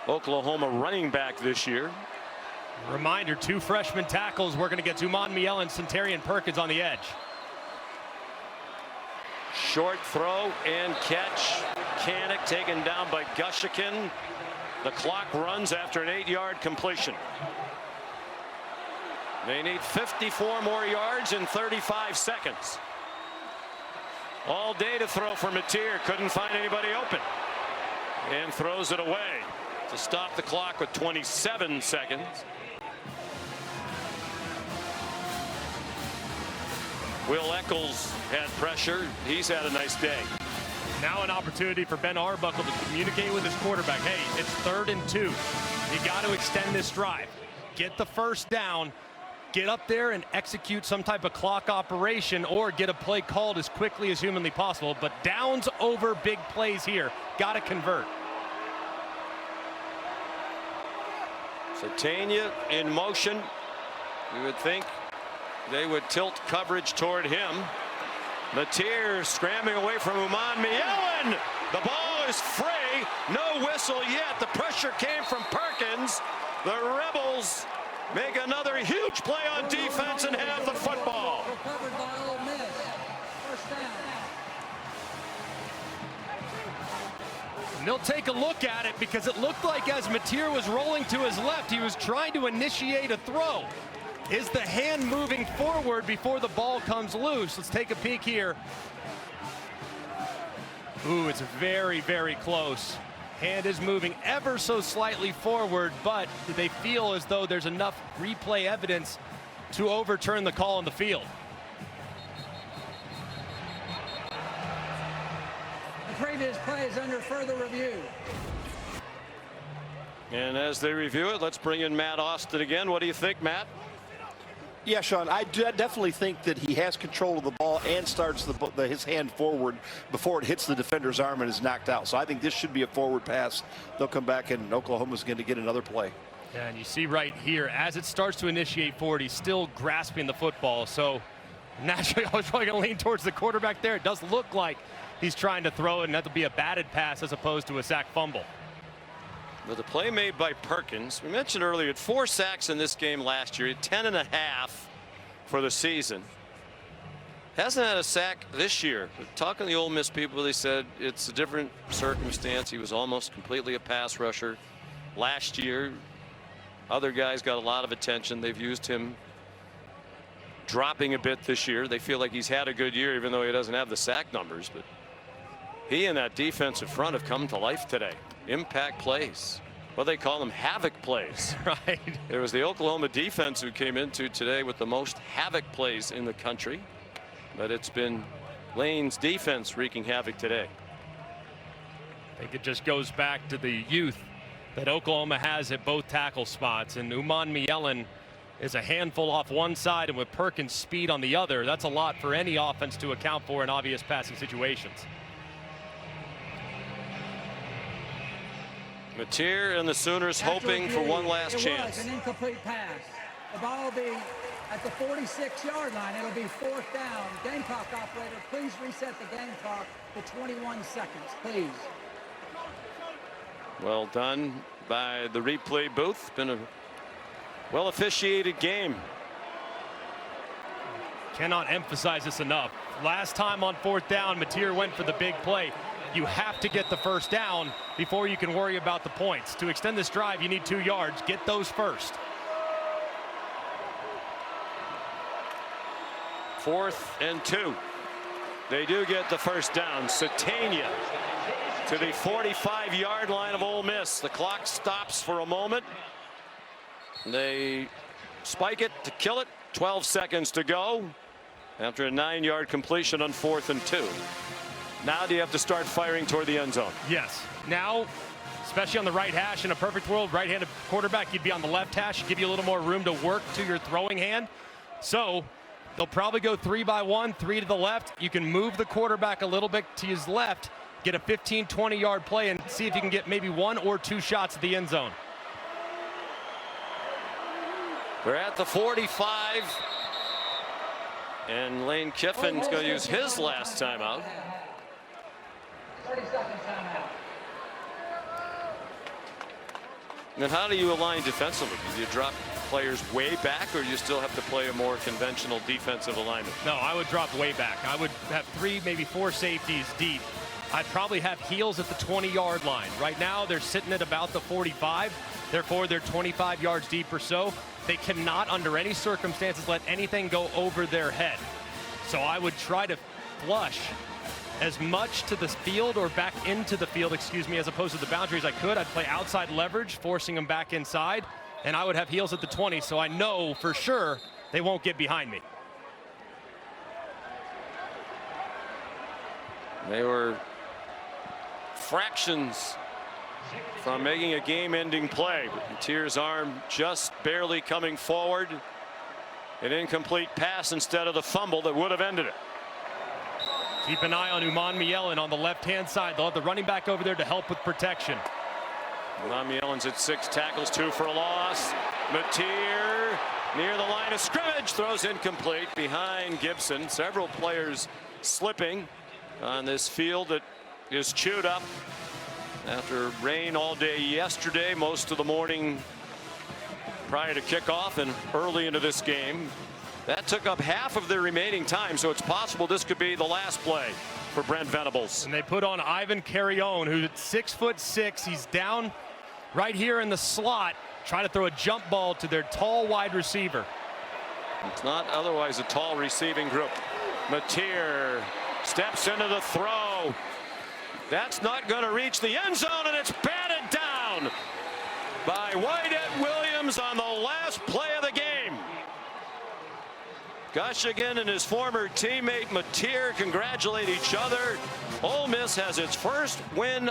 Oklahoma running back this year. Reminder, 2 freshman tackles. We're going to get Uman Miele and Centarian Perkins on the edge. Short throw and catch. Kanak taken down by Gushikin. The clock runs after an 8-yard completion. They need 54 more yards in 35 seconds. All day to throw for Mateer. Couldn't find anybody open. And throws it away to stop the clock with 27 seconds. Will Eccles had pressure. He's had a nice day. Now an opportunity for Ben Arbuckle to communicate with his quarterback. Hey, it's 3rd and 2. You got to extend this drive. Get the first down. Get up there and execute some type of clock operation or get a play called as quickly as humanly possible. But downs over big plays here. Got to convert. Satania in motion. You would think they would tilt coverage toward him. Mateer scrambling away from Uman Miele. The ball is free. No whistle yet. The pressure came from Perkins. The Rebels make another huge play on defense and have the football. Recovered by Ole Miss. First down. And they'll take a look at it because it looked like as Mateer was rolling to his left, he was trying to initiate a throw. Is the hand moving forward before the ball comes loose? Let's take a peek here. Ooh, it's very, very close. Hand is moving ever so slightly forward, but they feel as though there's enough replay evidence to overturn the call on the field. The previous play is under further review. And as they review it, let's bring in Matt Austin again. What do you think, Matt? Yeah, Sean, I definitely think that he has control of the ball and starts his hand forward before it hits the defender's arm and is knocked out. So I think this should be a forward pass. They'll come back and Oklahoma's going to get another play. Yeah, and you see right here, as it starts to initiate forward, he's still grasping the football. So naturally, I was probably going to lean towards the quarterback there. It does look like he's trying to throw it, and that'll be a batted pass as opposed to a sack fumble. Well, the play made by Perkins. We mentioned earlier, had 4 sacks in this game last year. He had 10.5 for the season. Hasn't had a sack this year. Talking to the Ole Miss people, they said it's a different circumstance. He was almost completely a pass rusher last year. Other guys got a lot of attention. They've used him dropping a bit this year. They feel like he's had a good year, even though he doesn't have the sack numbers. But he and that defensive front have come to life today. Impact plays. Well, they call them havoc plays. Right. It was the Oklahoma defense who came into today with the most havoc plays in the country. But it's been Lane's defense wreaking havoc today. I think it just goes back to the youth that Oklahoma has at both tackle spots. And Uman Miele is a handful off one side, and with Perkins' speed on the other, that's a lot for any offense to account for in obvious passing situations. Mateer and the Sooners hoping for one last chance. It was an incomplete pass. The ball will be at the 46-yard line. It'll be 4th down. Gamecock operator, please reset the game clock to 21 seconds, please. Well done by the replay booth. Been a well officiated game. Cannot emphasize this enough. Last time on 4th down, Mateer went for the big play. You have to get the first down before you can worry about the points. To extend this drive, you need 2 yards. Get those first. 4th and 2. They do get the first down. Satania to the 45-yard line of Ole Miss. The clock stops for a moment. They spike it to kill it. 12 seconds to go after a 9-yard completion on 4th and 2. Now do you have to start firing toward the end zone? Yes. Now, especially on the right hash, in a perfect world, right-handed quarterback, you'd be on the left hash, give you a little more room to work to your throwing hand. So they'll probably go 3 by 1, 3 to the left. You can move the quarterback a little bit to his left, get a 15, 20-yard play, and see if you can get maybe 1 or 2 shots at the end zone. We're at the 45. And Lane Kiffin's going to use his last timeout. 30 seconds timeout. And how do you align defensively? Do you drop players way back, or do you still have to play a more conventional defensive alignment? No, I would drop way back. I would have 3, maybe 4 safeties deep. I'd probably have heels at the 20-yard line. Right now, they're sitting at about the 45. Therefore, they're 25 yards deep or so. They cannot, under any circumstances, let anything go over their head. So I would try to flush as much to the field or back into the field, excuse me, as opposed to the boundary as I could. I'd play outside leverage, forcing them back inside, and I would have heels at the 20, so I know for sure they won't get behind me. They were fractions from making a game-ending play. Mateer's arm just barely coming forward. An incomplete pass instead of the fumble that would have ended it. Keep an eye on Uman Mielen on the left-hand side. They'll have the running back over there to help with protection. Uman Mielen's at 6 tackles, 2 for a loss. Mateer near the line of scrimmage, throws incomplete behind Gibson. Several players slipping on this field that is chewed up after rain all day yesterday, most of the morning prior to kickoff and early into this game. That took up half of their remaining time, so it's possible this could be the last play for Brent Venables. And they put on Ivan Carrion, who's 6'6". He's down right here in the slot. Try to throw a jump ball to their tall wide receiver. It's not otherwise a tall receiving group. Mateer steps into the throw. That's not going to reach the end zone, and it's batted down by Wyatt Williams on the last play of the game. Gushigan and his former teammate Mateer congratulate each other. Ole Miss has its first win